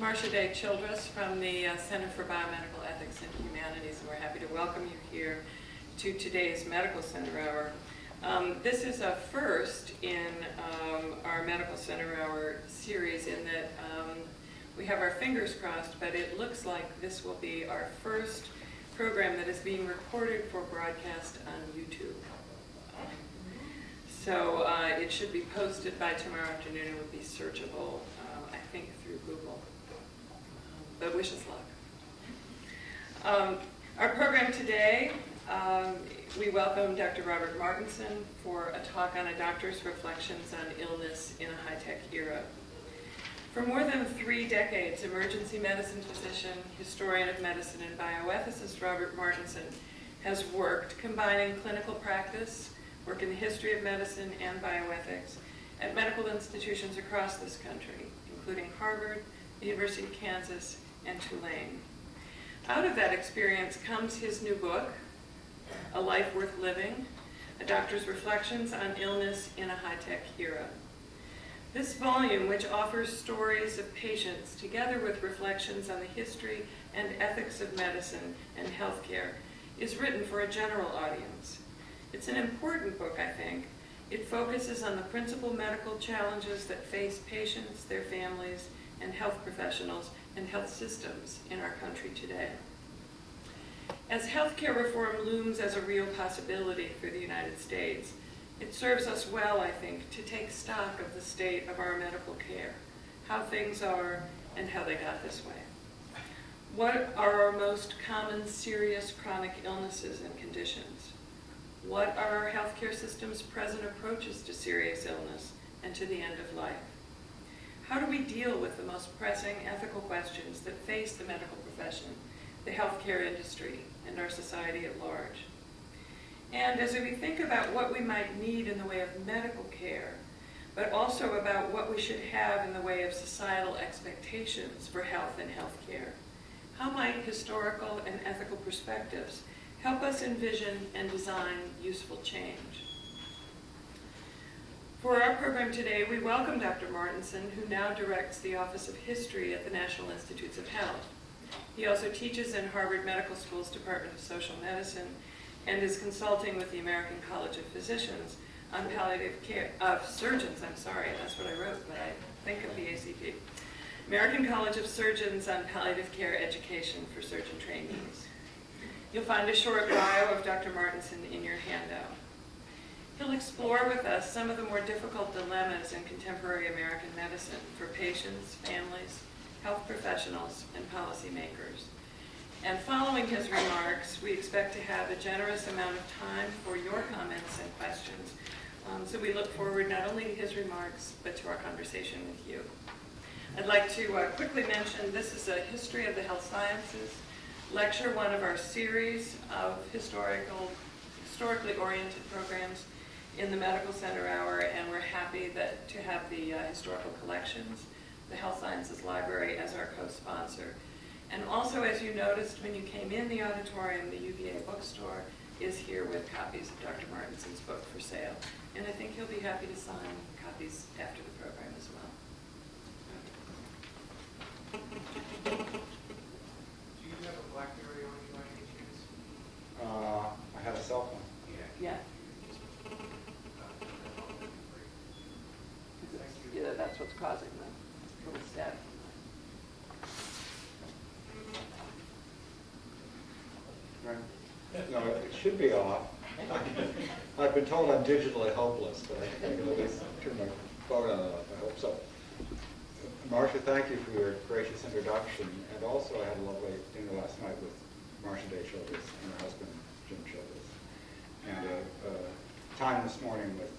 Marcia Day Childress from the Center for Biomedical Ethics and Humanities, and we're happy to welcome you here to today's Medical Center Hour. This is a first in our Medical Center Hour series in that we have our fingers crossed, but it looks like this will be our first program that is being recorded for broadcast on YouTube. So it should be posted by tomorrow afternoon. It will be searchable, I think, through Google. But wish us luck. Our program today, we welcome Dr. Robert Martenson for a talk on a doctor's reflections on illness in a high-tech era. For more than 3 decades, emergency medicine physician, historian of medicine, and bioethicist Robert Martenson has worked combining clinical practice, work in the history of medicine and bioethics at medical institutions across this country, including Harvard, the University of Kansas, and Tulane. Out of that experience comes his new book, A Life Worth Living, A Doctor's Reflections on Illness in a High-Tech Era. This volume, which offers stories of patients together with reflections on the history and ethics of medicine and healthcare, is written for a general audience. It's an important book, I think. It focuses on the principal medical challenges that face patients, their families, and health professionals and health systems in our country today. As healthcare reform looms as a real possibility for the United States, it serves us well, I think, to take stock of the state of our medical care, how things are and how they got this way. What are our most common serious chronic illnesses and conditions? What are our healthcare system's present approaches to serious illness and to the end of life? How do we deal with the most pressing ethical questions that face the medical profession, the healthcare industry, and our society at large? And as we think about what we might need in the way of medical care, but also about what we should have in the way of societal expectations for health and healthcare, how might historical and ethical perspectives help us envision and design useful change? For our program today, we welcome Dr. Martinson, who now directs the Office of History at the National Institutes of Health. He also teaches in Harvard Medical School's Department of Social Medicine and is consulting with the American College of Physicians on palliative care, surgeons, I'm sorry, that's what I wrote, but I think of the ACP. American College of Surgeons on palliative care education for surgeon trainees. You'll find a short bio of Dr. Martenson in your handout. He'll explore with us some of the more difficult dilemmas in contemporary American medicine for patients, families, health professionals, and policymakers. And following his remarks, we expect to have a generous amount of time for your comments and questions. So we look forward not only to his remarks, but to our conversation with you. I'd like to quickly mention this is a History of the Health Sciences lecture, one of our series of historically oriented programs in the Medical Center Hour, and we're happy to have the Historical Collections, the Health Sciences Library, as our co-sponsor. And also, as you noticed when you came in the auditorium, the UVA bookstore is here with copies of Dr. Martenson's book for sale. And I think he'll be happy to sign copies after the program as well. Do you have a BlackBerry on you by any chance? I have a cell phone. Yeah. Yeah, that's what's causing the little static. Right. No, it should be off. I've been told I'm digitally hopeless, but I think I can at least turn my phone on and off. I hope so. Marcia, thank you for your gracious introduction. And also, I had a lovely dinner last night with Marcia Day Childress and her husband, Jim Childress. And a time this morning with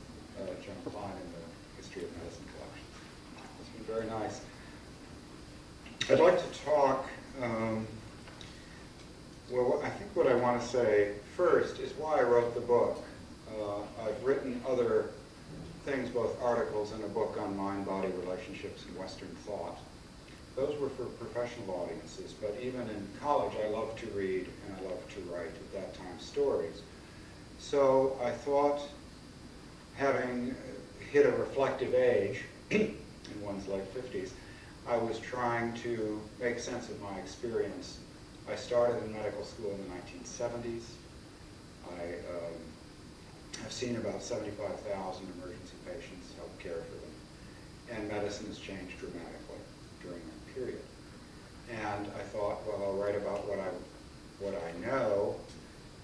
John Klein in the History of Medicine collection. It's been very nice. I'd like to talk, well, I think what I want to say first is why I wrote the book. I've written other things, both articles and a book on mind-body relationships in Western thought. Those were for professional audiences, but even in college I loved to read and I loved to write, at that time, stories. So I thought, having hit a reflective age in one's late 50s, I was trying to make sense of my experience. I started in medical school in the 1970s. I have seen about 75,000 emergency patients, helped care for them, and medicine has changed dramatically during that period. And I thought, well, I'll write about what I know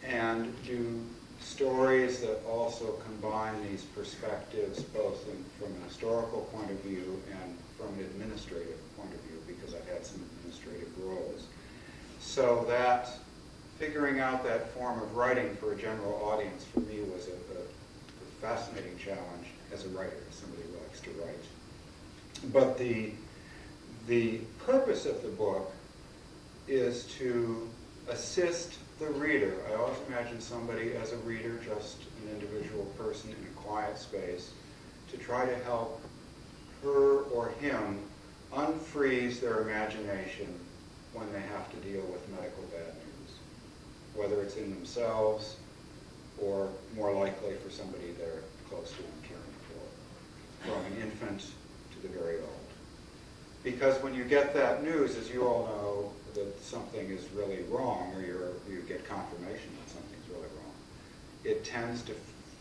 and do stories that also combine these perspectives both from an historical point of view and from an administrative point of view, because I've had some administrative roles. So that figuring out that form of writing for a general audience for me was a fascinating challenge as a writer, as somebody who likes to write. But the purpose of the book is to assist the reader. I always imagine somebody as a reader, just an individual person in a quiet space, to try to help her or him unfreeze their imagination when they have to deal with medical bad news, whether it's in themselves or more likely for somebody they're close to and caring for, from an infant to the very old. Because when you get that news, as you all know, that something is really wrong, or you get confirmation that something's really wrong, it tends to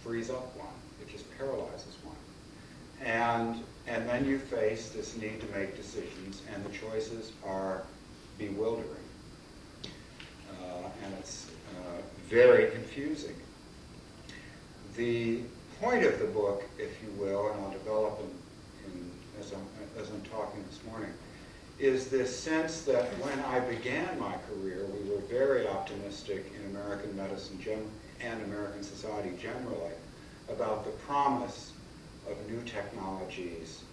freeze up one. It just paralyzes one. And then you face this need to make decisions, and the choices are bewildering. And it's very confusing. The point of the book, if you will, and I'll develop as I'm talking this morning, is this sense that when I began my career, we were very optimistic in American medicine and American society generally about the promise of new technologies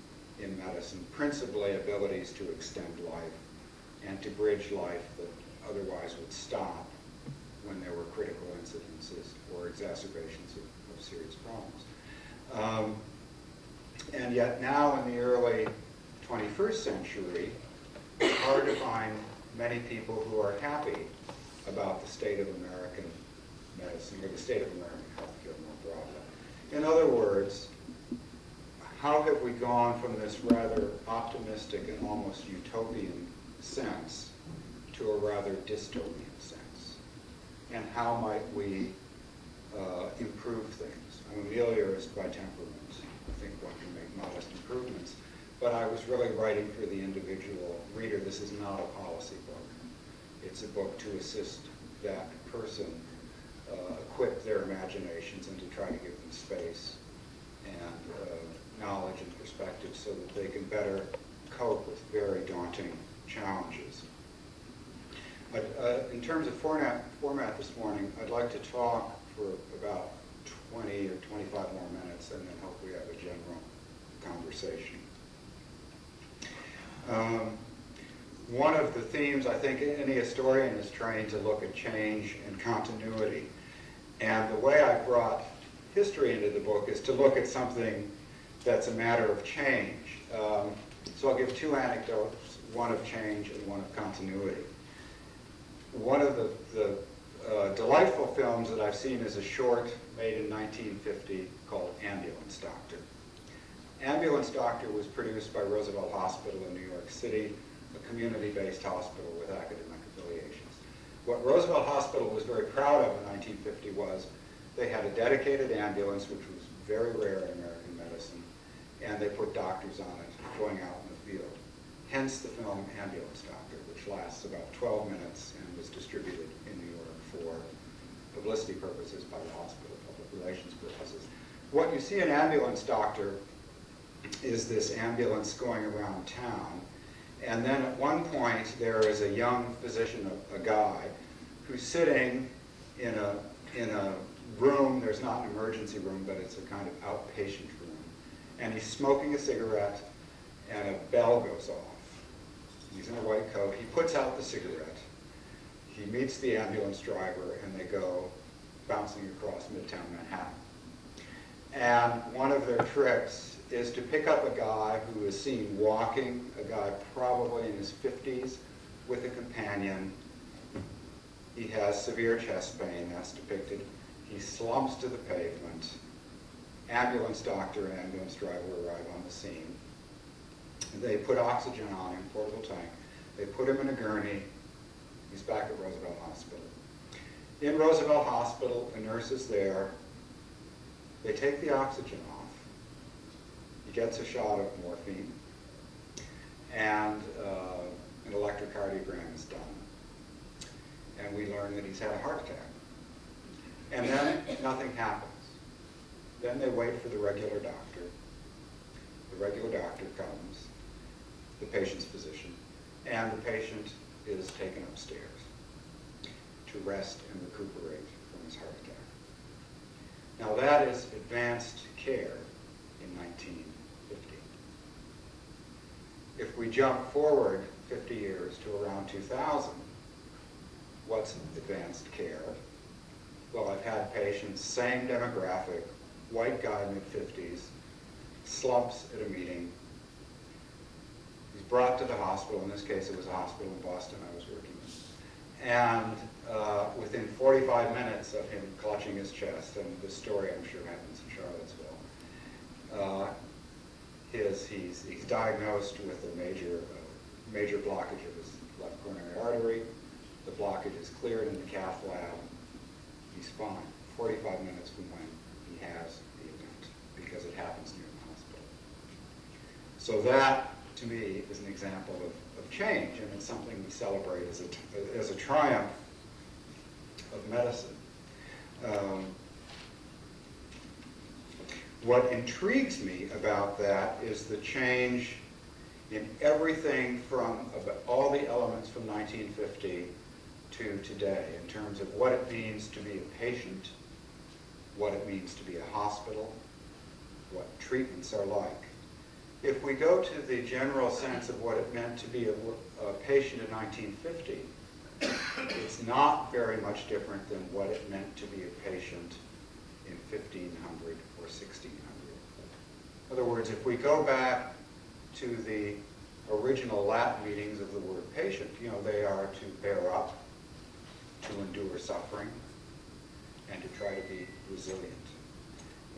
in medicine, principally abilities to extend life and to bridge life that otherwise would stop when there were critical incidences or exacerbations of serious problems. And yet now in the early 21st century, it's hard to find many people who are happy about the state of American medicine or the state of American healthcare more broadly. In other words, how have we gone from this rather optimistic and almost utopian sense to a rather dystopian sense? And how might we improve things? I'm a meliorist by temperament. I think one can make modest improvements. But I was really writing for the individual reader. This is not a policy book. It's a book to assist that person equip their imaginations and to try to give them space and knowledge and perspective so that they can better cope with very daunting challenges. In terms of format this morning, I'd like to talk for about 20 or 25 more minutes and then hope we have a general conversation. One of the themes, I think any historian is trained to look at change and continuity. And the way I brought history into the book is to look at something that's a matter of change. So I'll give two anecdotes, one of change and one of continuity. One of the delightful films that I've seen is a short made in 1950 called Ambulance Doctor. Ambulance Doctor was produced by Roosevelt Hospital in New York City, a community-based hospital with academic affiliations. What Roosevelt Hospital was very proud of in 1950 was they had a dedicated ambulance, which was very rare in American medicine, and they put doctors on it going out in the field. Hence the film Ambulance Doctor, which lasts about 12 minutes and was distributed in New York for publicity purposes by the hospital, public relations purposes. What you see in Ambulance Doctor is this ambulance going around town, and then at one point there is a young physician, a guy, who's sitting in a room. There's not an emergency room, but it's a kind of outpatient room, and he's smoking a cigarette, and a bell goes off. He's in a white coat. He puts out the cigarette. He meets the ambulance driver, and they go bouncing across Midtown Manhattan. And one of their tricks is to pick up a guy who is seen walking, a guy probably in his 50s, with a companion. He has severe chest pain, that's depicted. He slumps to the pavement. Ambulance doctor and ambulance driver arrive on the scene. They put oxygen on him, portable tank. They put him in a gurney. He's back at Roosevelt Hospital. In Roosevelt Hospital, a nurse is there. They take the oxygen off. He gets a shot of morphine, and an electrocardiogram is done. And we learn that he's had a heart attack. And then nothing happens. Then they wait for the regular doctor. The regular doctor comes, the patient's physician, and the patient is taken upstairs to rest and recuperate from his heart attack. Now that is advanced care in 1950. If we jump forward 50 years to around 2000, what's advanced care? Well, I've had patients, same demographic, white guy, mid-50s, slumps at a meeting. He's brought to the hospital. In this case, it was a hospital in Boston I was working in. And within 45 minutes of him clutching his chest, and this story I'm sure happens in Charlottesville, he's diagnosed with a major blockage of his left coronary artery. The blockage is cleared in the cath lab. He's fine. 45 minutes from when he has the event, because it happens near the hospital. So that, to me, is an example of change, and it's something we celebrate as a triumph of medicine. What intrigues me about that is the change in everything from all the elements from 1950 to today, in terms of what it means to be a patient, what it means to be a hospital, what treatments are like. If we go to the general sense of what it meant to be a patient in 1950, it's not very much different than what it meant to be a patient in 1500 or 1600. In other words, if we go back to the original Latin meanings of the word patient, they are to bear up, to endure suffering, and to try to be resilient.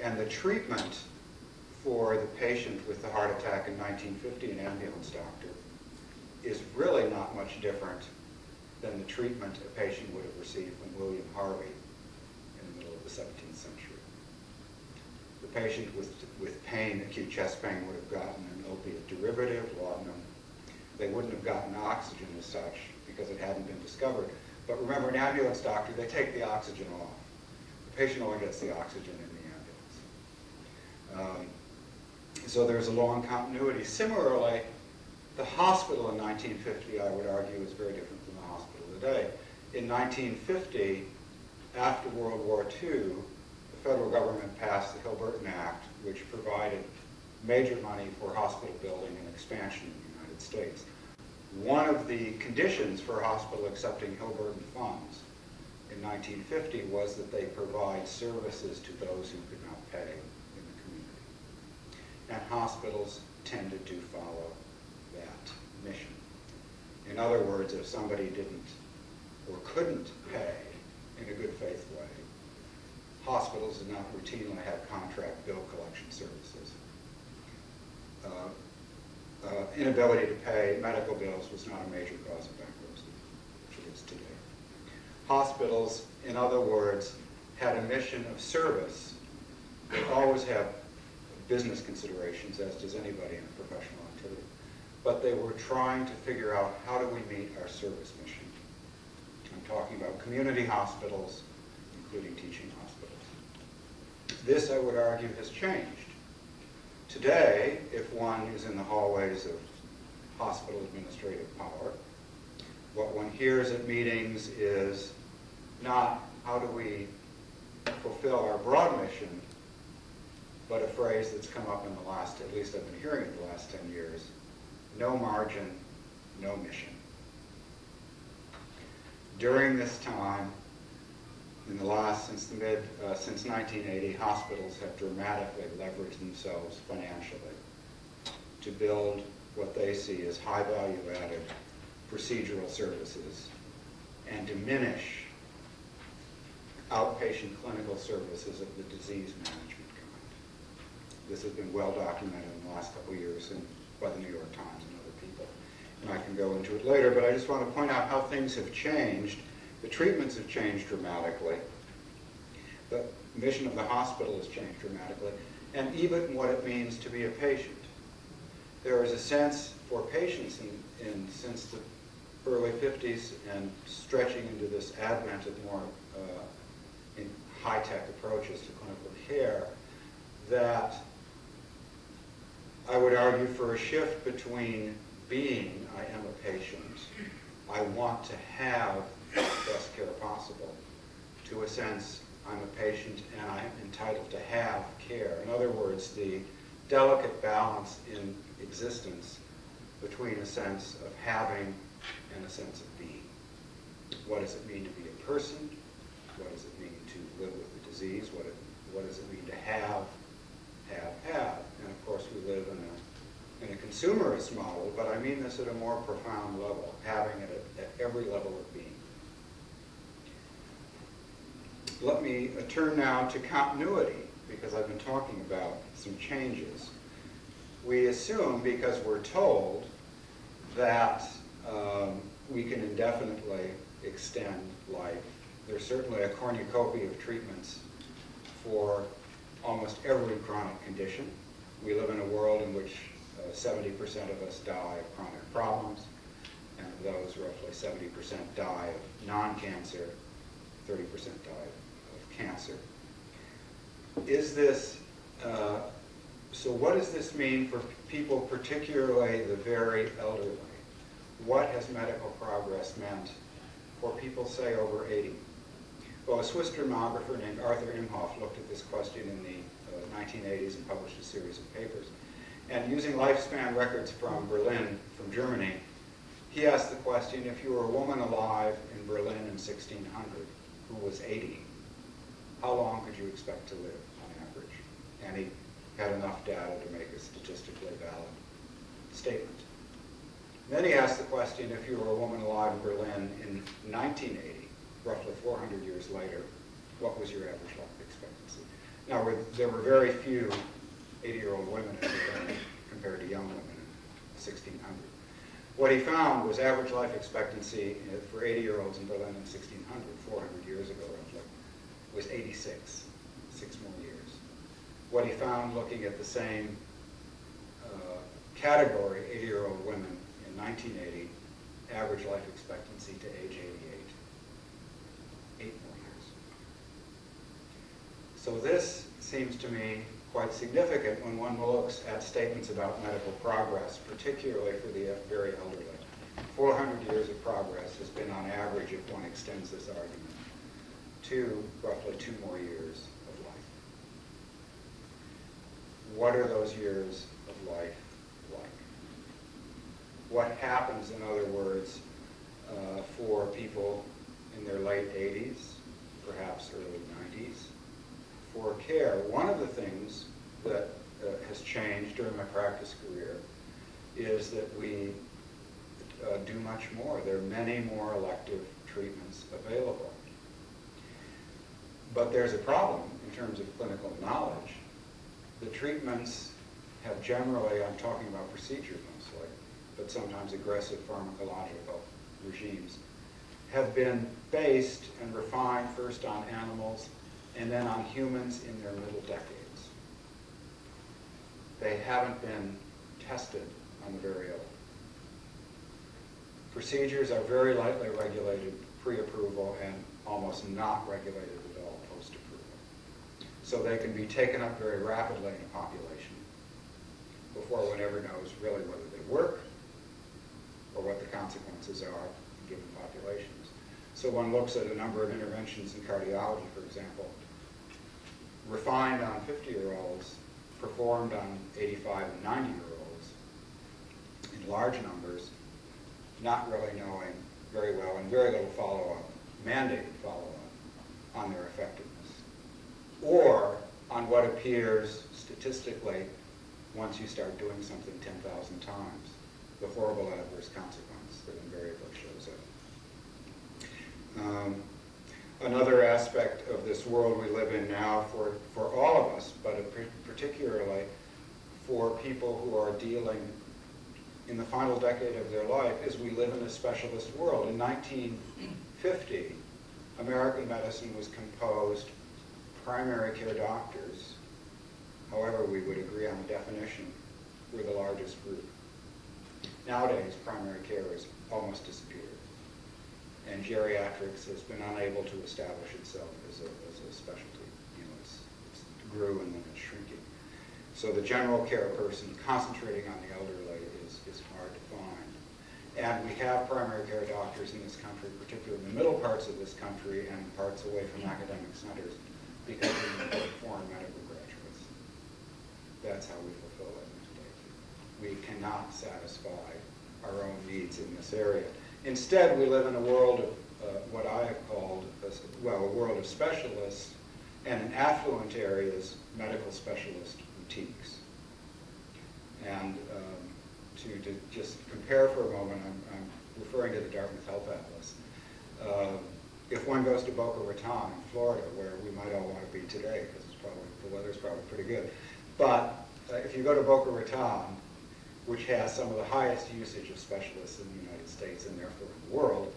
And the treatment for the patient with the heart attack in 1950, an ambulance doctor, is really not much different than the treatment a patient would have received from William Harvey in the middle of the 17th century. The patient with pain, acute chest pain, would have gotten an opiate derivative, laudanum. They wouldn't have gotten oxygen as such because it hadn't been discovered. But remember, an ambulance doctor, they take the oxygen off. The patient only gets the oxygen in the ambulance. So there's a long continuity. Similarly, the hospital in 1950, I would argue, is very different from the hospital today. In 1950, after World War II, the federal government passed the Hill-Burton Act, which provided major money for hospital building and expansion in the United States. One of the conditions for a hospital accepting Hill-Burton funds in 1950 was that they provide services to those who could not pay in the community. And hospitals tended to follow that mission. In other words, if somebody didn't or couldn't pay in a good faith way, hospitals did not routinely have contract bill collection services. Inability to pay medical bills was not a major cause of bankruptcy, which it is today. Hospitals, in other words, had a mission of service. They always have business considerations, as does anybody in a professional activity. But they were trying to figure out, how do we meet our service mission? I'm talking about community hospitals, including teaching hospitals. This, I would argue, has changed. Today, if one is in the hallways of hospital administrative power, what one hears at meetings is not how do we fulfill our broad mission, but a phrase that's come up in the last, at least I've been hearing it the last 10 years, no margin, no mission. During this time, since 1980, hospitals have dramatically leveraged themselves financially to build what they see as high value added procedural services and diminish outpatient clinical services of the disease management kind. This has been well documented in the last couple of years in by the New York Times and other people. And I can go into it later, but I just want to point out how things have changed. The treatments have changed dramatically. The mission of the hospital has changed dramatically, and even what it means to be a patient. There is a sense for patients since the early 50s and stretching into this advent of more high-tech approaches to clinical care, that I would argue for a shift between being, I am a patient, I want to have the best care possible, to a sense, I'm a patient and I'm entitled to have care. In other words, the delicate balance in existence between a sense of having and a sense of being. What does it mean to be a person? What does it mean to live with the disease? What does it mean to have? And of course we live in a consumerist model, but I mean this at a more profound level, having it at every level of being. Let me turn now to continuity, because I've been talking about some changes. We assume, because we're told, that we can indefinitely extend life. There's certainly a cornucopia of treatments for almost every chronic condition. We live in a world in which 70% of us die of chronic problems, and of those, roughly 70% die of non-cancer, 30% die of cancer. Is this, so what does this mean for people, particularly the very elderly? What has medical progress meant for people, say, over 80? Well, a Swiss demographer named Arthur Imhoff looked at this question in the 1980s and published a series of papers. And using lifespan records from Berlin, from Germany, he asked the question, if you were a woman alive in Berlin in 1600 who was 80, how long could you expect to live on average? And he had enough data to make a statistically valid statement. Then he asked the question, if you were a woman alive in Berlin in 1980, roughly 400 years later, what was your average life expectancy? Now, there were very few 80-year-old women in Berlin compared to young women in 1600. What he found was average life expectancy for 80-year-olds in Berlin in 1600, 400 years ago roughly, was 86, 6 more years. What he found looking at the same category, 80-year-old women in 1980, average life expectancy to age 88, 8 more years. So this seems to me quite significant when one looks at statements about medical progress, particularly for the very elderly. 400 years of progress has been on average, if one extends this argument, to roughly 2 more years of life. What are those years of life like? What happens, in other words, for people in their late 80s, perhaps early 90s, for care? One of the things that has changed during my practice career is that we do much more. There are many more elective treatments available. But there's a problem in terms of clinical knowledge. The treatments have generally, I'm talking about procedures mostly, but sometimes aggressive pharmacological regimes, have been based and refined first on animals and then on humans in their middle decades. They haven't been tested on the very old. Procedures are very lightly regulated pre-approval and almost not regulated at all post-approval. So they can be taken up very rapidly in a population before one ever knows really whether they work or what the consequences are in given populations. So one looks at a number of interventions in cardiology, for example, refined on 50-year-olds, performed on 85 and 90-year-olds in large numbers, not really knowing very well and very little follow-up, mandated follow-up on their effectiveness, or on what appears statistically, once you start doing something 10,000 times, the horrible adverse consequence that invariably shows up. Another aspect of this world we live in now for all of us, but particularly for people who are dealing in the final decade of their life is we live in a specialist world. In 1950, American medicine was composed primary care doctors, however we would agree on the definition, were the largest group. Nowadays, primary care has almost disappeared, and geriatrics has been unable to establish itself as a specialty. You know, it's grew and then it's shrinking. So the general care person concentrating on the elderly is hard to find. And we have primary care doctors in this country, particularly in the middle parts of this country and parts away from academic centers, because we import foreign medical graduates. That's how we fulfill that mandate. We cannot satisfy our own needs in this area. Instead, we live in a world of what I have called, a world of specialists, and in affluent areas, medical specialist boutiques. And to just compare for a moment, I'm referring to the Dartmouth Health Atlas. If one goes to Boca Raton, Florida, where we might all want to be today, because the weather's probably pretty good, but if you go to Boca Raton, which has some of the highest usage of specialists in the United States and therefore in the world,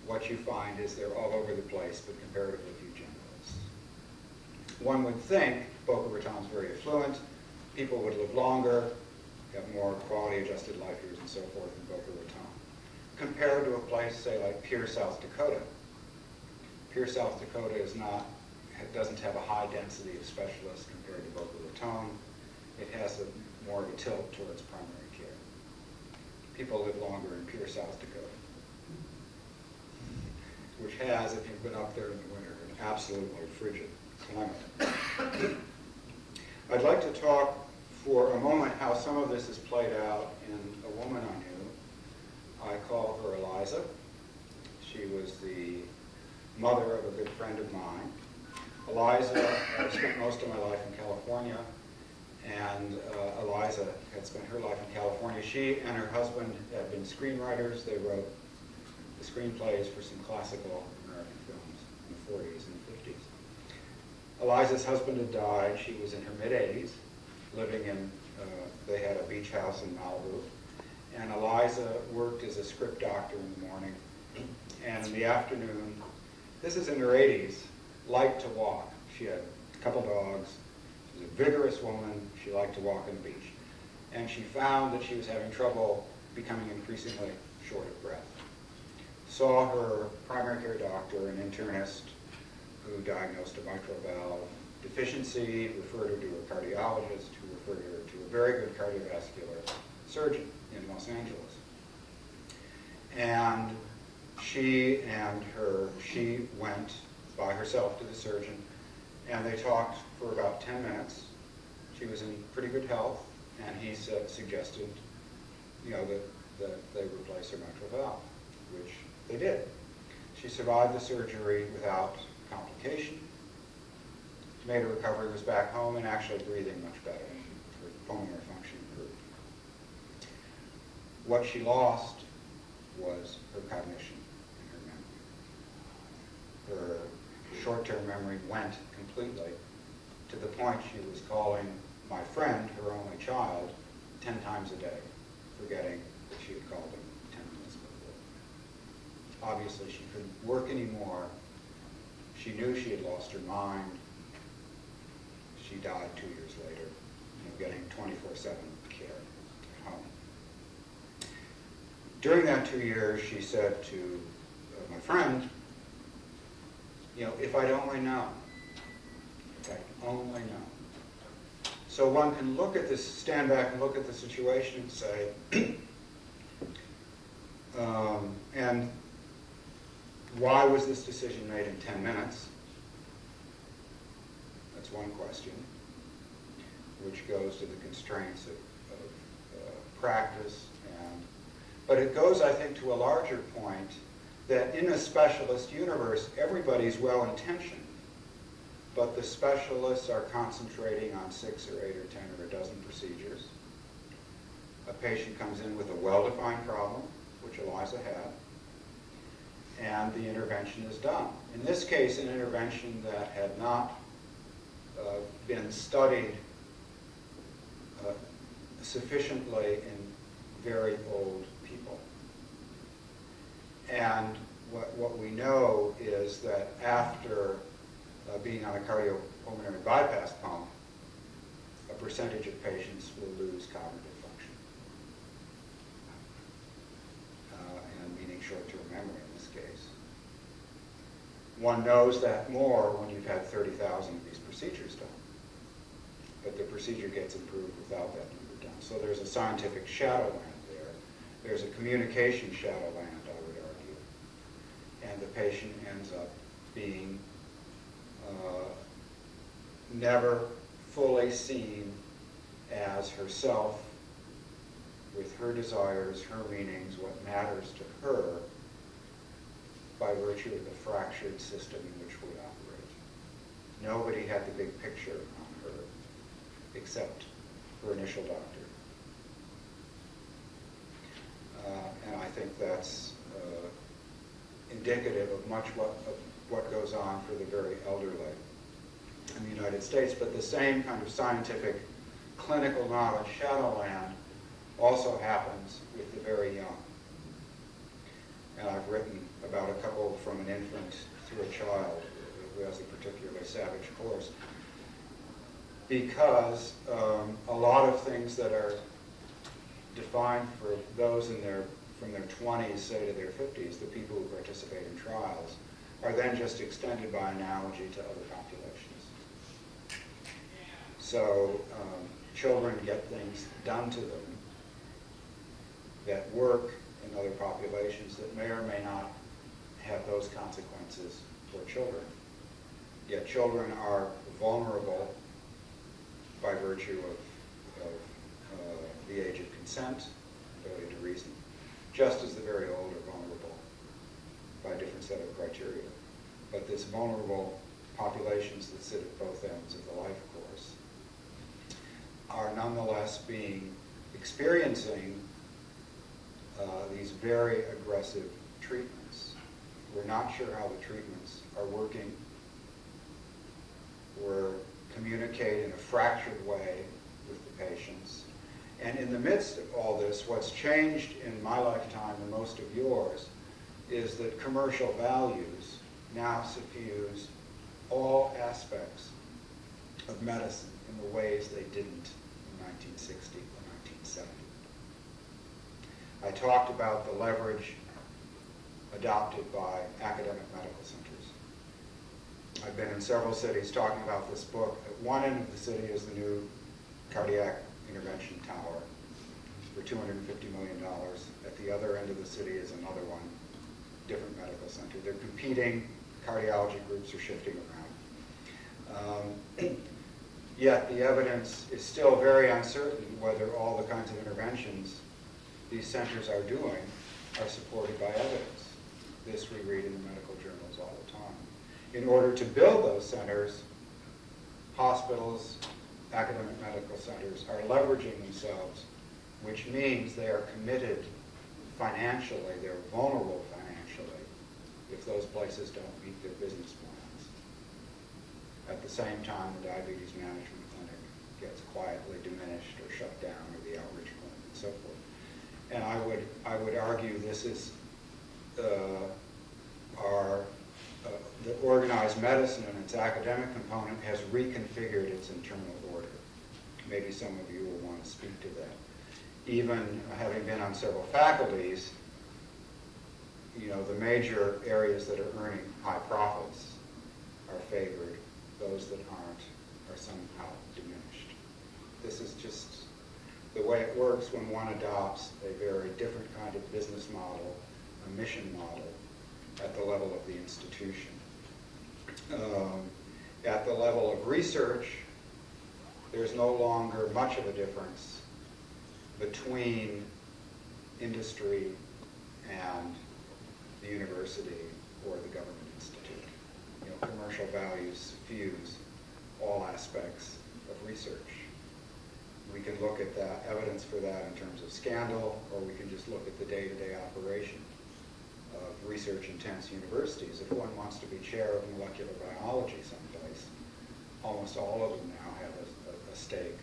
what you find is they're all over the place, but comparatively few generalists. One would think Boca Raton's very affluent, people would live longer, have more quality-adjusted life years and so forth in Boca Raton, compared to a place, say, like Pierre, South Dakota. Pierre, South Dakota doesn't have a high density of specialists compared to Boca Raton. It has more of a tilt towards primary care. People live longer in Pierre, South Dakota, which has, if you've been up there in the winter, an absolutely frigid climate. I'd like to talk for a moment how some of this is played out in a woman I knew. I call her Eliza. She was the mother of a good friend of mine. Eliza spent most of my life in California, and Eliza had spent her life in California. She and her husband had been screenwriters. They wrote the screenplays for some classical American films in the 40s and 50s. Eliza's husband had died. She was in her mid-80s, living in, they had a beach house in Malibu. And Eliza worked as a script doctor in the morning. And in the afternoon, this is in her 80s, liked to walk. She had a couple dogs. She was a vigorous woman. She liked to walk on the beach. And she found that she was having trouble becoming increasingly short of breath. Saw her primary care doctor, an internist, who diagnosed a mitral valve deficiency, referred her to a cardiologist, who referred her to a very good cardiovascular surgeon in Los Angeles. And she went by herself to the surgeon, and they talked for about 10 minutes. She was in pretty good health, and he suggested, that they replace her mitral valve, which they did. She survived the surgery without complication. She made a recovery, was back home, and actually breathing much better. Her pulmonary function improved. What she lost was her cognition and her memory. Her short-term memory went completely, to the point she was calling my friend, her only child, 10 times a day, forgetting that she had called him 10 minutes before. Obviously, she couldn't work anymore. She knew she had lost her mind. She died 2 years later, getting 24/7 care at home. During that 2 years, she said to my friend, if I'd only known, if I'd only known. So one can look at this, stand back and look at the situation and say, and why was this decision made in 10 minutes? That's one question, which goes to the constraints of practice. But it goes, I think, to a larger point that in a specialist universe, everybody's well-intentioned, but the specialists are concentrating on 6 or 8 or 10 or a dozen procedures. A patient comes in with a well-defined problem, which Eliza had, and the intervention is done. In this case, an intervention that had not been studied sufficiently in very old people. And what we know is that after being on a cardiopulmonary bypass pump, a percentage of patients will lose cognitive function, and meaning short-term memory in this case. One knows that more when you've had 30,000 of these procedures done, but the procedure gets improved without that number done. So there's a scientific shadowland there. There's a communication shadowland, I would argue, and the patient ends up being never fully seen as herself, with her desires, her meanings, what matters to her, by virtue of the fractured system in which we operate. Nobody had the big picture on her except her initial doctor. And I think that's indicative of much of what goes on for the very elderly in the United States. But the same kind of scientific clinical knowledge shadowland also happens with the very young. And I've written about a couple from an infant through a child who has a particularly savage course. Because a lot of things that are defined for those from their 20s, say, to their 50s, the people who participate in trials, are then just extended by analogy to other populations. So children get things done to them that work in other populations that may or may not have those consequences for children. Yet children are vulnerable by virtue of the age of consent, ability to reason, just as the very old are vulnerable by a different set of criteria. But this vulnerable populations that sit at both ends of the life course are nonetheless experiencing these very aggressive treatments. We're not sure how the treatments are working. We're communicating in a fractured way with the patients. And in the midst of all this, what's changed in my lifetime and most of yours is that commercial values now suffuse all aspects of medicine in the ways they didn't in 1960 or 1970. I talked about the leverage adopted by academic medical centers. I've been in several cities talking about this book. At one end of the city is the new cardiac intervention tower for $250 million. At the other end of the city is another one, different medical center. They're competing. Cardiology groups are shifting around. Yet the evidence is still very uncertain whether all the kinds of interventions these centers are doing are supported by evidence. This we read in the medical journals all the time. In order to build those centers, hospitals, academic medical centers are leveraging themselves, which means they are committed financially, they're vulnerable financially if those places don't meet their business plans. At the same time, the diabetes management clinic gets quietly diminished or shut down, or the outreach clinic and so forth. And I would argue this is the organized medicine and its academic component has reconfigured its internal order. Maybe some of you will want to speak to that. Even having been on several faculties, you know, the major areas that are earning high profits are favored. Those that aren't are somehow diminished. This is just the way it works when one adopts a very different kind of business model, a mission model, at the level of the institution. At the level of research, there's no longer much of a difference between industry and the university or the government institute. You know, commercial values fuse all aspects of research. We can look at that evidence for that in terms of scandal, or we can just look at the day-to-day operation of research-intense universities. If one wants to be chair of molecular biology someplace, almost all of them now have a stake.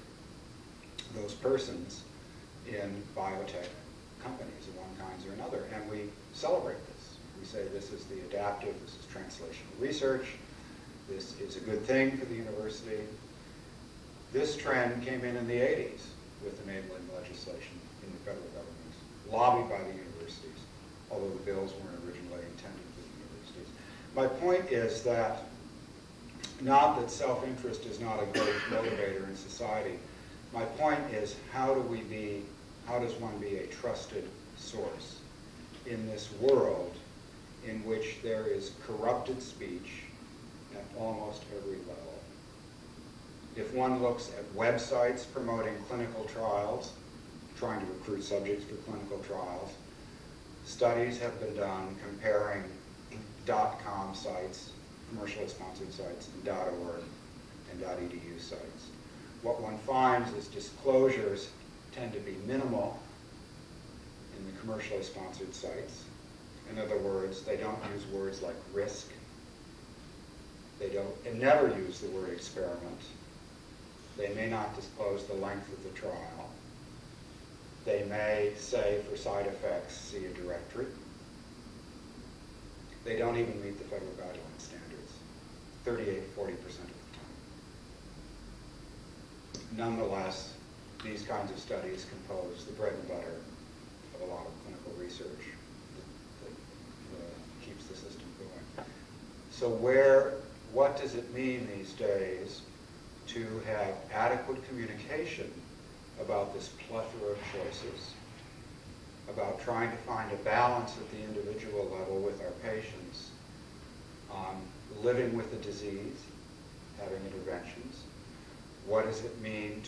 Those persons in biotech companies of one kind or another, and we celebrate this. We say this is the adaptive, this is translational research, this is a good thing for the university. This trend came in the 80s with enabling legislation in the federal government, lobbied by the universities, although the bills weren't originally intended for the universities. My point is that, not that self-interest is not a great motivator in society, my point is how does one be a trusted source in this world in which there is corrupted speech at almost every level? If one looks at websites promoting clinical trials, trying to recruit subjects for clinical trials, studies have been done comparing .com sites, commercially sponsored sites, and .org and .edu sites. What one finds is disclosures tend to be minimal in the commercially sponsored sites. In other words, they don't use words like risk. They never use the word experiment. They may not disclose the length of the trial. They may say for side effects, see a directory. They don't even meet the federal guideline standards, 38, 40% of the time. Nonetheless, these kinds of studies compose the bread and butter of a lot of clinical research that keeps the system going. So what does it mean these days to have adequate communication about this plethora of choices, about trying to find a balance at the individual level with our patients, living with the disease, having interventions? What does it mean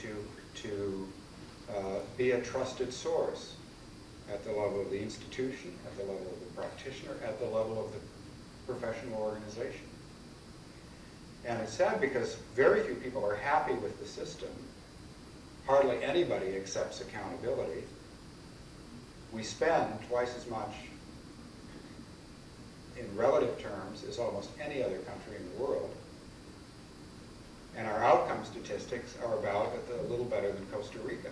to be a trusted source at the level of the institution, at the level of the practitioner, at the level of the professional organization? And it's sad because very few people are happy with the system. Hardly anybody accepts accountability. We spend twice as much in relative terms as almost any other country in the world. And our outcome statistics are about a little better than Costa Rica,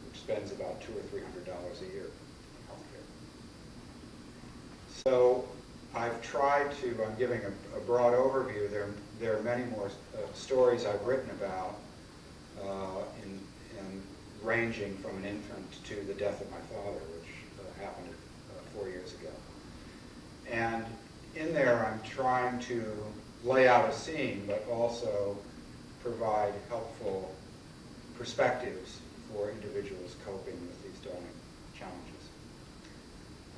which spends about $200 or $300 a year in healthcare. So I've tried to, I'm giving a broad overview. There are many more stories I've written about in ranging from an infant to the death of my father, which happened 4 years ago. And in there I'm trying to lay out a scene, but also provide helpful perspectives for individuals coping with these daunting challenges.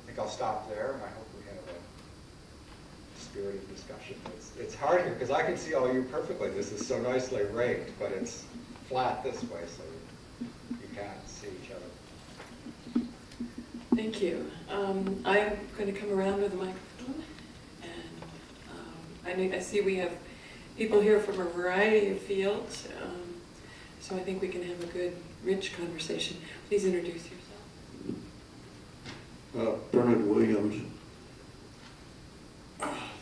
I think I'll stop there, and I hope we have a spirited discussion. It's hard here, because I can see all you perfectly. This is so nicely raked, but it's flat this way, so you can't see each other. Thank you. I'm going to come around with the microphone, and I see we have people here from a variety of fields, so I think we can have a good, rich conversation. Please introduce yourself. Bernard Williams.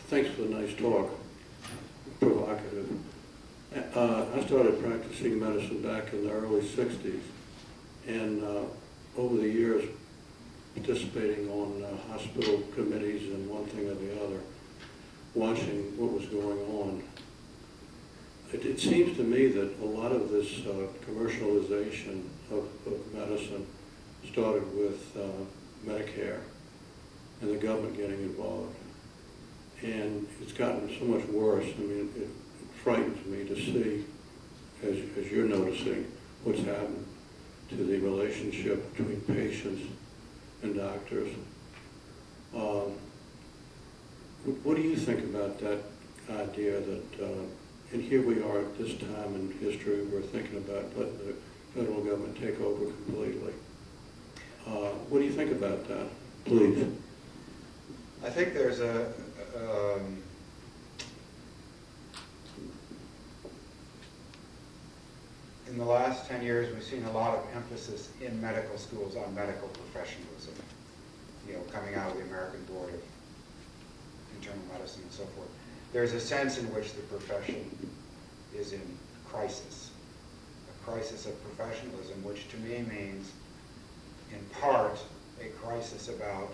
Thanks for the nice talk. Provocative. I started practicing medicine back in the early 60s, and over the years, participating on hospital committees and one thing or the other, watching what was going on. It seems to me that a lot of this commercialization of medicine started with Medicare and the government getting involved. And it's gotten so much worse. I mean, it frightens me to see, as you're noticing, what's happened to the relationship between patients and doctors. What do you think about that idea that, and here we are at this time in history, we're thinking about letting the federal government take over completely. What do you think about that, please? I think there's in the last 10 years, we've seen a lot of emphasis in medical schools on medical professionalism, coming out of the American Board of Internal Medicine and so forth. There's a sense in which the profession is in crisis, a crisis of professionalism, which to me means, in part, a crisis about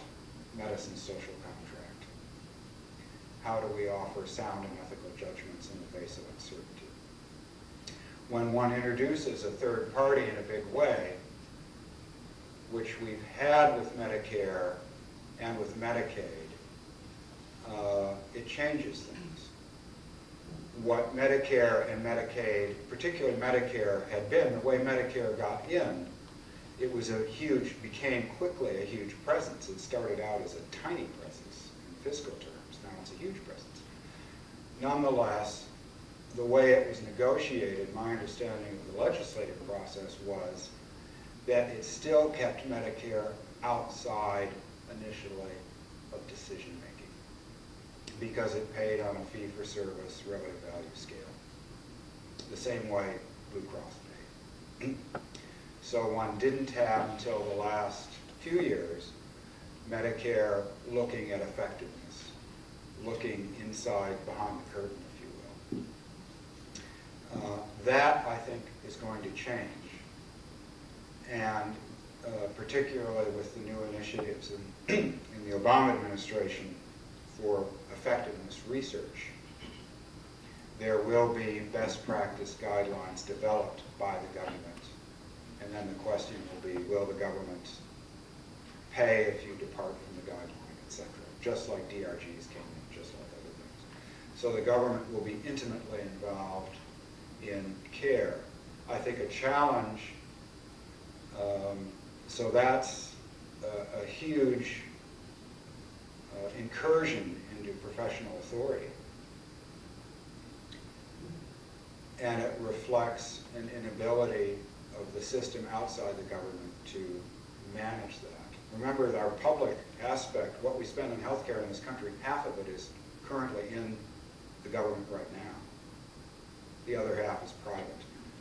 medicine's social contract. How do we offer sound and ethical judgments in the face of uncertainty? When one introduces a third party in a big way, which we've had with Medicare and with Medicaid, it changes things. What Medicare and Medicaid, particularly Medicare, had been, the way Medicare got in, it was became quickly a huge presence. It started out as a tiny presence in fiscal terms. Now it's a huge presence. Nonetheless, the way it was negotiated, my understanding of the legislative process was that it still kept Medicare outside initially of decision making because it paid on a fee-for-service relative value scale, the same way Blue Cross paid. So one didn't have until the last few years Medicare looking at effectiveness, looking inside behind the curtain, if you will. That, I think, is going to change. And particularly with the new initiatives in the Obama administration for effectiveness research, there will be best practice guidelines developed by the government. And then the question will be, will the government pay if you depart from the guideline, etc., just like DRGs came in, just like other things. So the government will be intimately involved in care. I think a challenge, so that's a huge incursion into professional authority. And it reflects an inability of the system outside the government to manage that. Remember, our public aspect, what we spend on healthcare in this country, half of it is currently in the government right now. The other half is private.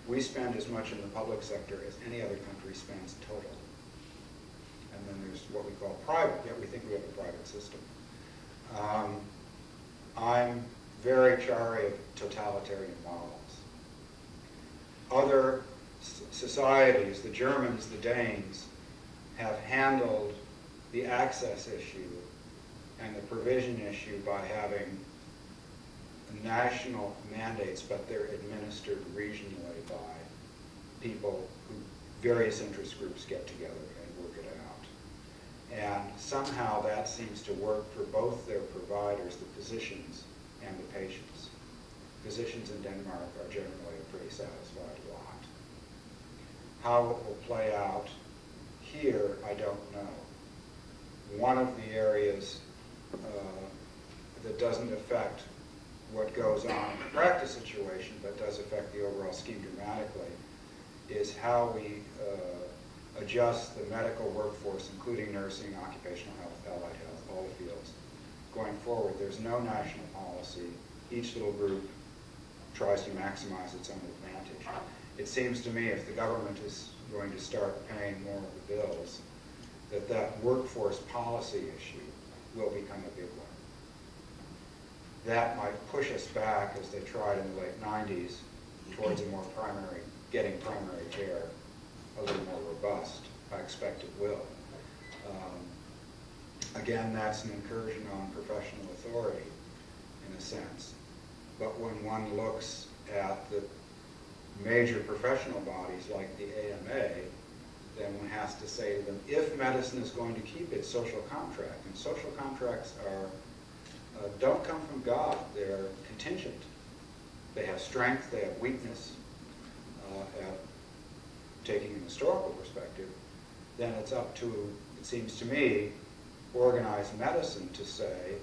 We spend as much in the public sector as any other country spends total. And then there's what we call private, yet we think we have a private system. I'm very chary of totalitarian models. Other societies, the Germans, the Danes, have handled the access issue and the provision issue by having national mandates, but they're administered regionally by people who various interest groups get together and work it out. And somehow that seems to work for both their providers, the physicians, and the patients. Physicians in Denmark are generally a pretty satisfied lot. How it will play out here, I don't know. One of the areas that doesn't affect what goes on in the practice situation, but does affect the overall scheme dramatically, is how we adjust the medical workforce, including nursing, occupational health, allied health, all the fields. Going forward, there's no national policy. Each little group tries to maximize its own advantage. It seems to me if the government is going to start paying more of the bills, that workforce policy issue will become a big one. That might push us back, as they tried in the late 90s, towards a more getting primary care a little more robust. I expect it will. Again, that's an incursion on professional authority, in a sense. But when one looks at the major professional bodies like the AMA, then one has to say to them, if medicine is going to keep its social contract, and social contracts don't come from God, they're contingent. They have strength, they have weakness. Taking an historical perspective, then it's up to, it seems to me, organized medicine to say,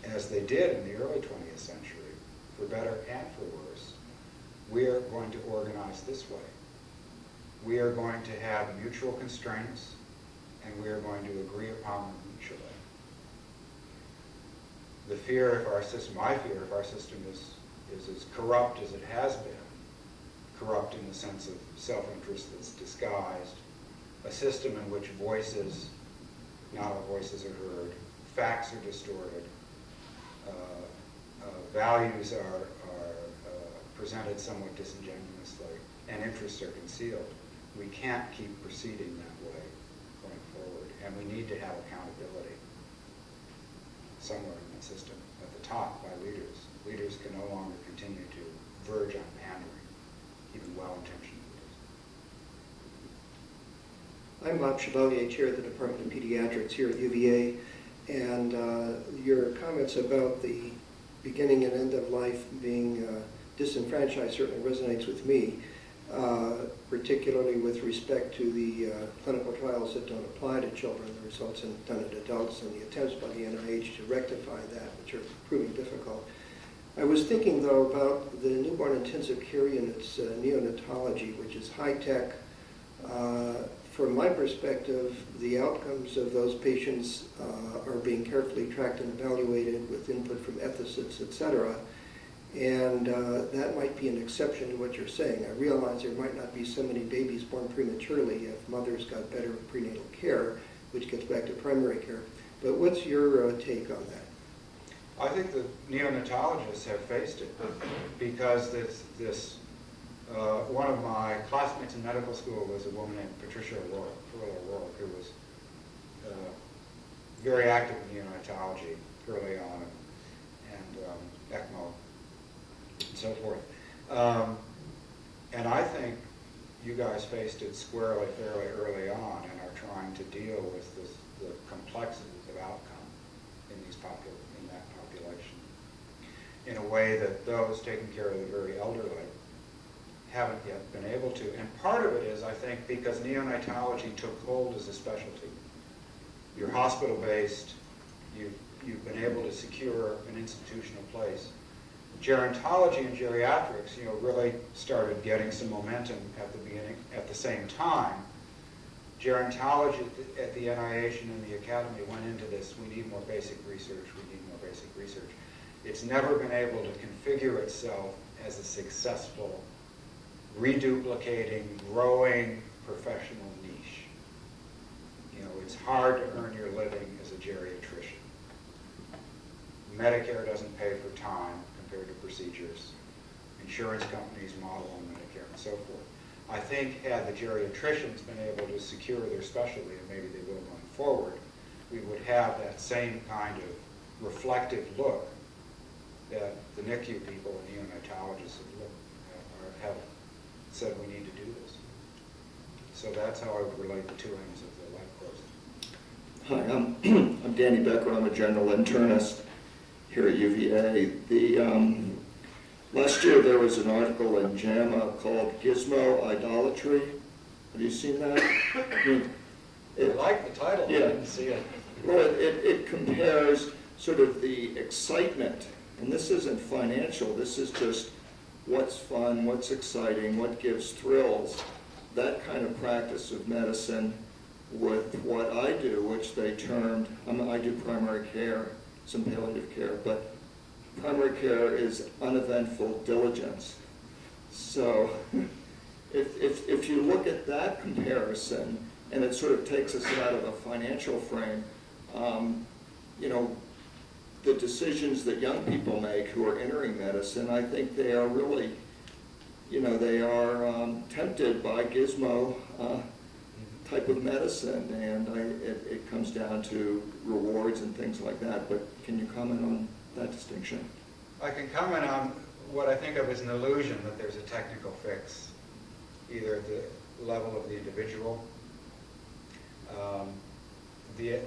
as they did in the early 20th century, for better and for worse, we are going to organize this way. We are going to have mutual constraints, and we are going to agree upon them mutually. The fear of our system, my fear of our system is as corrupt as it has been, corrupt in the sense of self-interest that's disguised, a system in which voices, not all voices are heard, facts are distorted, values are presented somewhat disingenuously, and interests are concealed. We can't keep proceeding that way going forward, and we need to have accountability somewhere in the system, at the top, by leaders. Leaders can no longer continue to verge on pandering, even well-intentioned leaders. I'm Bob Chevalier, Chair of the Department of Pediatrics here at UVA, and your comments about the beginning and end of life being disenfranchised certainly resonates with me, particularly with respect to the clinical trials that don't apply to children, the results done in adults, and the attempts by the NIH to rectify that, which are proving difficult. I was thinking, though, about the newborn intensive care unit's neonatology, which is high-tech. From my perspective, the outcomes of those patients are being carefully tracked and evaluated with input from ethicists, et cetera. And that might be an exception to what you're saying. I realize there might not be so many babies born prematurely if mothers got better prenatal care, which gets back to primary care. But what's your take on that? I think the neonatologists have faced it because one of my classmates in medical school was a woman named Patricia O'Rourke, who was very active in neonatology early on, and ECMO and so forth. And I think you guys faced it squarely fairly early on and are trying to deal with the complexities of outcome in that population in a way that those taking care of the very elderly haven't yet been able to. And part of it is, I think, because neonatology took hold as a specialty. You're hospital-based, you've been able to secure an institutional place. Gerontology and geriatrics, really started getting some momentum at the beginning. At the same time, gerontology at the NIH and in the academy went into this, we need more basic research, we need more basic research. It's never been able to configure itself as a successful, reduplicating, growing professional niche. It's hard to earn your living as a geriatrician. Medicare doesn't pay for time compared to procedures. Insurance companies model on Medicare and so forth. I think had the geriatricians been able to secure their specialty, and maybe they will going forward, we would have that same kind of reflective look that the NICU people and neonatologists have said we need to do this. So that's how I would relate the two ends of the life course. Hi, I'm Danny Becker. I'm a general internist here at UVA. Last year there was an article in JAMA called Gizmo Idolatry. Have you seen that? I like the title, yeah. I didn't see it. Well, it compares sort of the excitement, and this isn't financial, this is just what's fun, what's exciting, what gives thrills, that kind of practice of medicine with what I do, which they termed, I do primary care, some palliative care, but primary care is uneventful diligence. So if you look at that comparison, and it sort of takes us out of a financial frame, the decisions that young people make who are entering medicine, I think they are really, they are tempted by gizmo type of medicine, and it comes down to rewards and things like that. But can you comment on that distinction? I can comment on what I think of as an illusion that there's a technical fix, either at the level of the individual,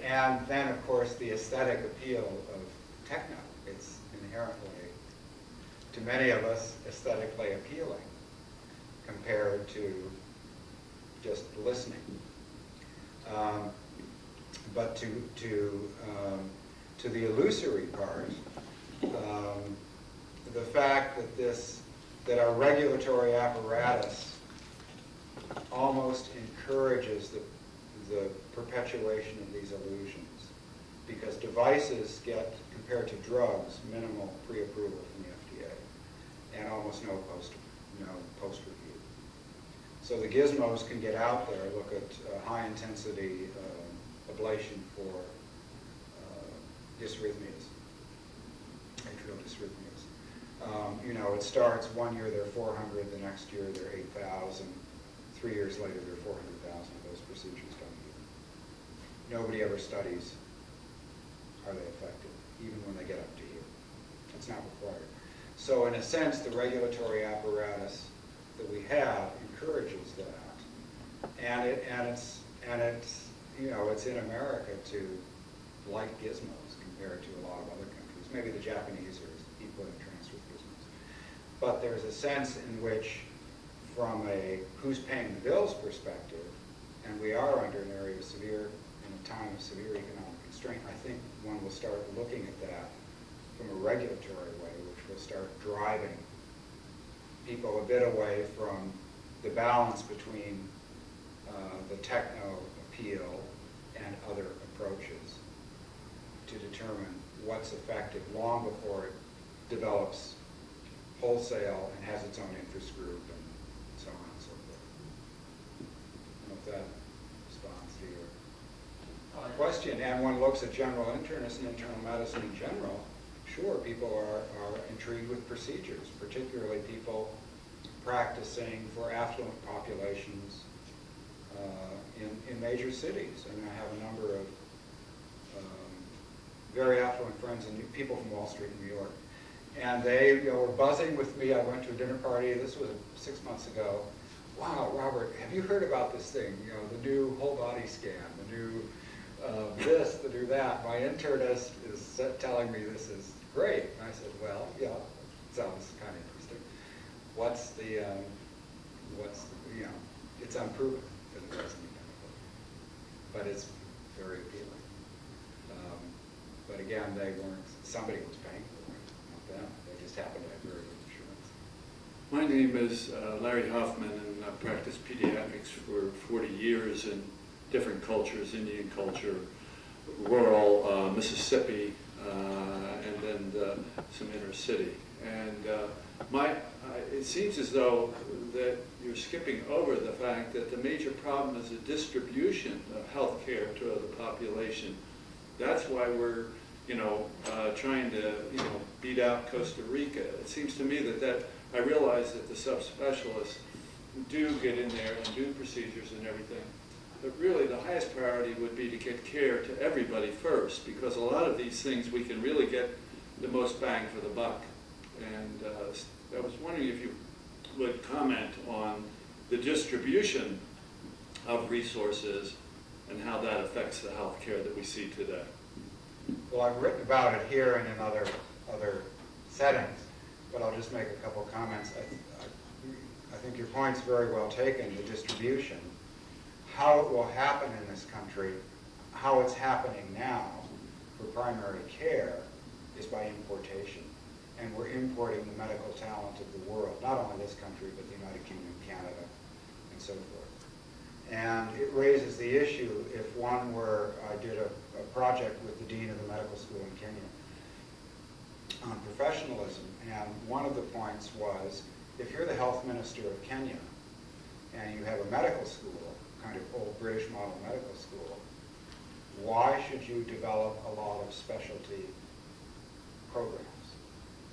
and then, of course, the aesthetic appeal of techno. It's inherently, to many of us, aesthetically appealing compared to just listening. But to the illusory part, the fact that our regulatory apparatus almost encourages the perpetuation of these illusions, because devices get, compared to drugs, minimal pre-approval from the FDA and almost no post-review. So the gizmos can get out there, look at high-intensity ablation for dysrhythmias, atrial dysrhythmias. It starts one year they're 400, the next year they're 8,000, 3 years later, there are 400,000 of those procedures done here. Nobody ever studies, are they effective, even when they get up to here. It's not required. So in a sense, the regulatory apparatus that we have encourages that. And it's you know, it's in America to like gizmos compared to a lot of other countries. Maybe the Japanese are equally entranced with gizmos. But there's a sense in which, from a who's paying the bills perspective, and we are under an area of severe, in a time of severe economic constraint, I think one will start looking at that from a regulatory way, which will start driving people a bit away from the balance between the techno appeal and other approaches to determine what's effective long before it develops wholesale and has its own interest group and so on and so forth. I don't know if that responds to your question. And one looks at general internists and internal medicine in general, sure, people are intrigued with procedures, particularly people practicing for affluent populations in major cities. I mean, I have a number of very affluent friends and people from Wall Street in New York. And they were buzzing with me. I went to a dinner party. This was 6 months ago. Wow, Robert, have you heard about this thing? You know, the new whole body scan, the new this, the new that. My internist is telling me this is great. And I said, well, yeah, sounds kind of interesting. What's the, you know, it's unproven that it doesn't need medical, but it's very appealing. But again, they weren't, somebody was paying for it, not them. They just happened to have very good insurance. My name is Larry Hoffman, and I've practiced pediatrics for 40 years in different cultures, Indian culture, rural Mississippi, and then some inner city. And it seems as though that you're skipping over the fact that the major problem is the distribution of health care to the population. That's why we're, trying to, beat out Costa Rica. It seems to me that I realize that the subspecialists do get in there and do procedures and everything, but really the highest priority would be to get care to everybody first, because a lot of these things we can really get the most bang for the buck. And I was wondering if you would comment on the distribution of resources and how that affects the health care that we see today. Well, I've written about it here and in other settings, but I'll just make a couple of comments. I think your point's very well taken, the distribution. How it will happen in this country, how it's happening now for primary care is by importation. And we're importing the medical talent of the world, not only this country, but the United Kingdom, Canada, and so forth. And it raises the issue, if one were, I did a project with the Dean of the Medical School in Kenya on professionalism, and one of the points was, if you're the health minister of Kenya, and you have a medical school, kind of old British model medical school, why should you develop a lot of specialty programs?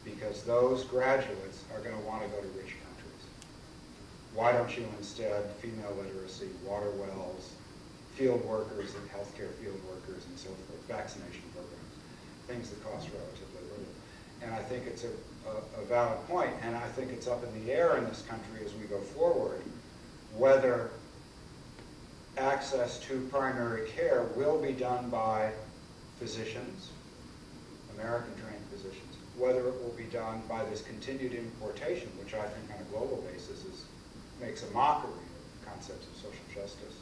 Because those graduates are going to want to go to rich countries. Why don't you instead female literacy, water wells, field workers and healthcare field workers and so forth, vaccination programs, things that cost relatively little. And I think it's a valid point, and I think it's up in the air in this country as we go forward, whether access to primary care will be done by physicians, American-trained physicians, whether it will be done by this continued importation, which I think on a global basis makes a mockery of concepts of social justice.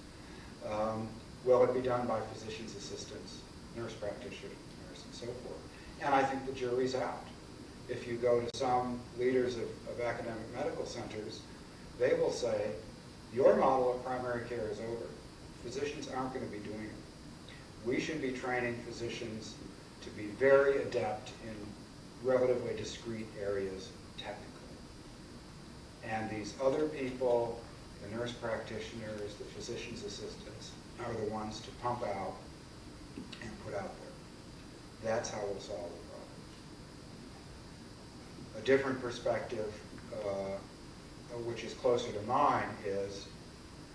Will it be done by physicians' assistants, nurse practitioners, and so forth? And I think the jury's out. If you go to some leaders of academic medical centers, they will say, your model of primary care is over. Physicians aren't going to be doing it. We should be training physicians to be very adept in relatively discrete areas technically. And these other people, the nurse practitioners, the physician's assistants, are the ones to pump out and put out there. That's how we'll solve the problem. A different perspective, which is closer to mine, is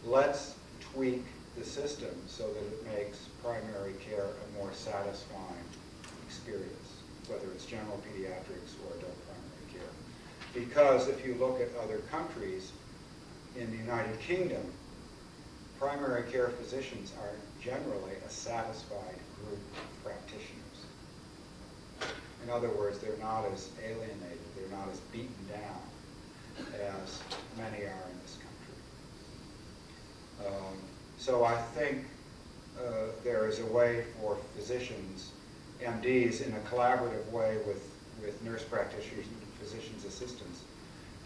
let's tweak the system so that it makes primary care a more satisfying experience, whether it's general pediatrics or adult primary care. Because if you look at other countries, in the United Kingdom, primary care physicians are generally a satisfied group of practitioners. In other words, they're not as alienated, they're not as beaten down as many are in this country. So I think there is a way for physicians, MDs, in a collaborative way with nurse practitioners and physicians' assistants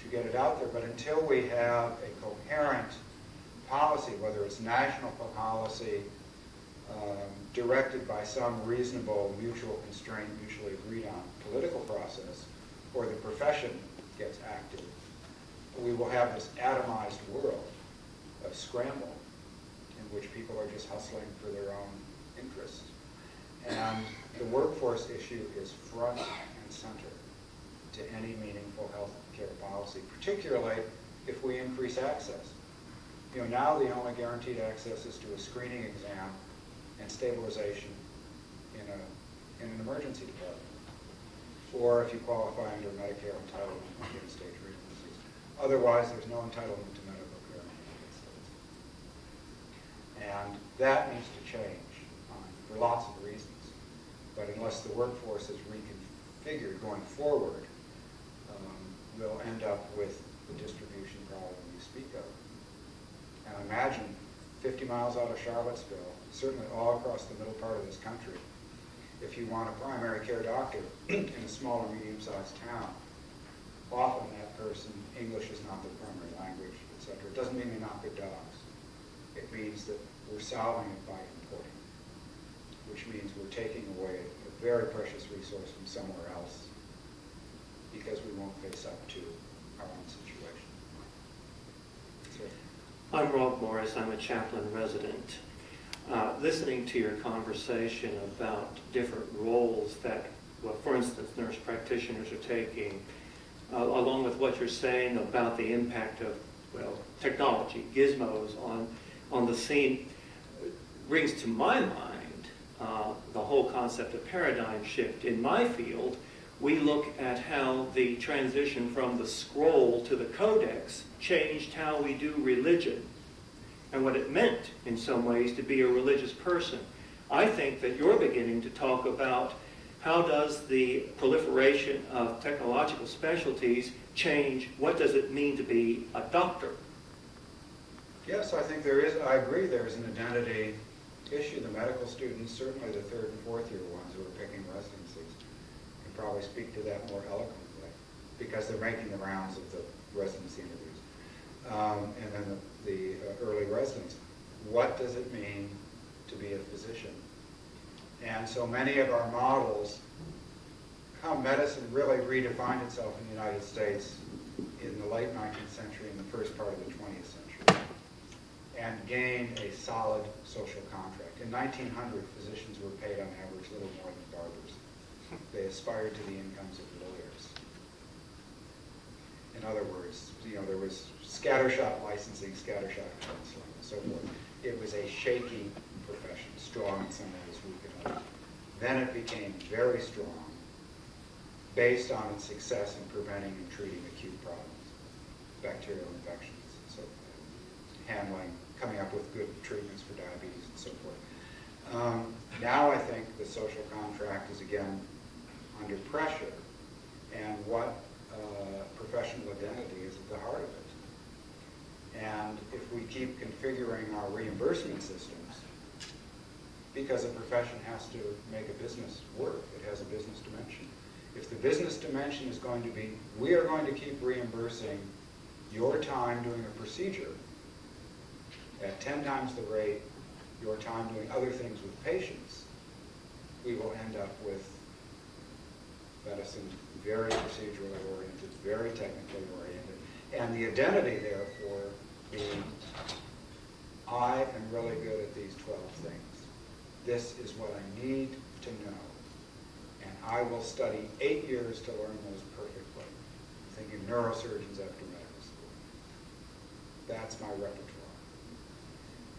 to get it out there. But until we have a coherent policy, whether it's national policy directed by some reasonable mutual constraint, mutually agreed on political process, or the profession gets active, we will have this atomized world of scramble in which people are just hustling for their own interests. And the workforce issue is front and center to any meaningful health care policy, particularly if we increase access. You know, now the only guaranteed access is to a screening exam and stabilization in an emergency department, or if you qualify under Medicare entitlement under the state agencies. Otherwise, there's no entitlement to medical care in the United States. And that needs to change for lots of reasons. But unless the workforce is reconfigured going forward, we'll end up with the distribution problem you speak of. And imagine 50 miles out of Charlottesville, certainly all across the middle part of this country, if you want a primary care doctor in a small or medium-sized town, often that person, English is not their primary language, etc. It doesn't mean they're not good dogs. It means that we're solving it by importing, which means we're taking away a very precious resource from somewhere else because we won't face up to our own situation. So, I'm Rob Morris. I'm a chaplain resident. Listening to your conversation about different roles that, well, for instance, nurse practitioners are taking, along with what you're saying about the impact of, well, technology, gizmos on the scene, brings to my mind the whole concept of paradigm shift. In my field, we look at how the transition from the scroll to the codex changed how we do religion and what it meant in some ways to be a religious person. I think that you're beginning to talk about how does the proliferation of technological specialties change, what does it mean to be a doctor? yes, I think there is, I agree there is an identity issue. The medical students, certainly the third and fourth year ones who are picking residencies, can probably speak to that more eloquently because they're making the rounds of the residency interviews. And then the early residents. What does it mean to be a physician? And so many of our models, how medicine really redefined itself in the United States in the late 19th century and the first part of the 20th century, and gained a solid social contract. In 1900, physicians were paid on average little more than barbers. They aspired to the incomes of lawyers. In other words, you know, there was scattershot licensing, scattershot counseling, and so forth. It was a shaky profession, strong in some ways, weak in others. Then it became very strong, based on its success in preventing and treating acute problems, bacterial infections, and so forth, handling, coming up with good treatments for diabetes, and so forth. Now I think the social contract is again under pressure, and what professional identity is at the heart of it. And if we keep configuring our reimbursement systems, because a profession has to make a business work, it has a business dimension. If the business dimension is going to be, we are going to keep reimbursing your time doing a procedure at 10 times the rate, your time doing other things with patients, we will end up with medicine very procedurally oriented, very technically oriented, and the identity, therefore, being, I am really good at these 12 things. This is what I need to know. And I will study 8 years to learn those perfectly. I'm thinking neurosurgeons after medical school. That's my repertoire.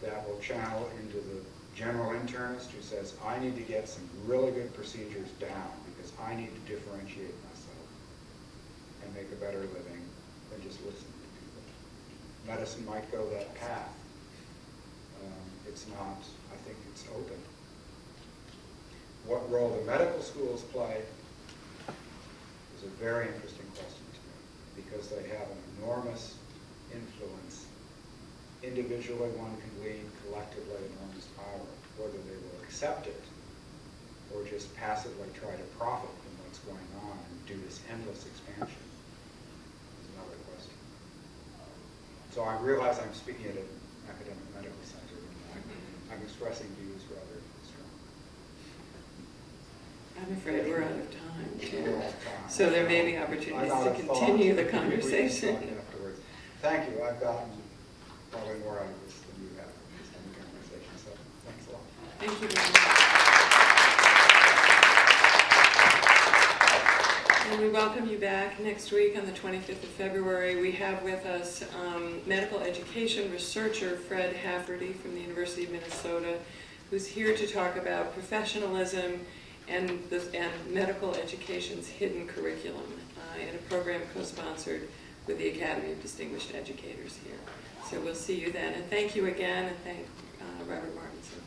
that will channel into the general internist who says, I need to get some really good procedures down because I need to differentiate myself and make a better living than just listening to people. Medicine might go that path. It's not, I think it's open. What role the medical schools play is a very interesting question to me because they have an enormous influence. Individually, one can lead, collectively, enormous power. Whether they will accept it or just passively try to profit from what's going on and do this endless expansion is another question. So I realize I'm speaking at an academic medical center. I'm expressing views rather strong. I'm afraid we're out of time, too. Time. So there may be opportunities to continue the conversation. Afterwards. Thank you. I've gotten probably more out of this than you have from this kind of conversation. So thanks a lot. Thank you very much. And we welcome you back next week on the 25th of February. We have with us medical education researcher Fred Hafferty from the University of Minnesota, who's here to talk about professionalism and medical education's hidden curriculum in a program co-sponsored with the Academy of Distinguished Educators here. So we'll see you then. And thank you again, and thank Robert Martenson.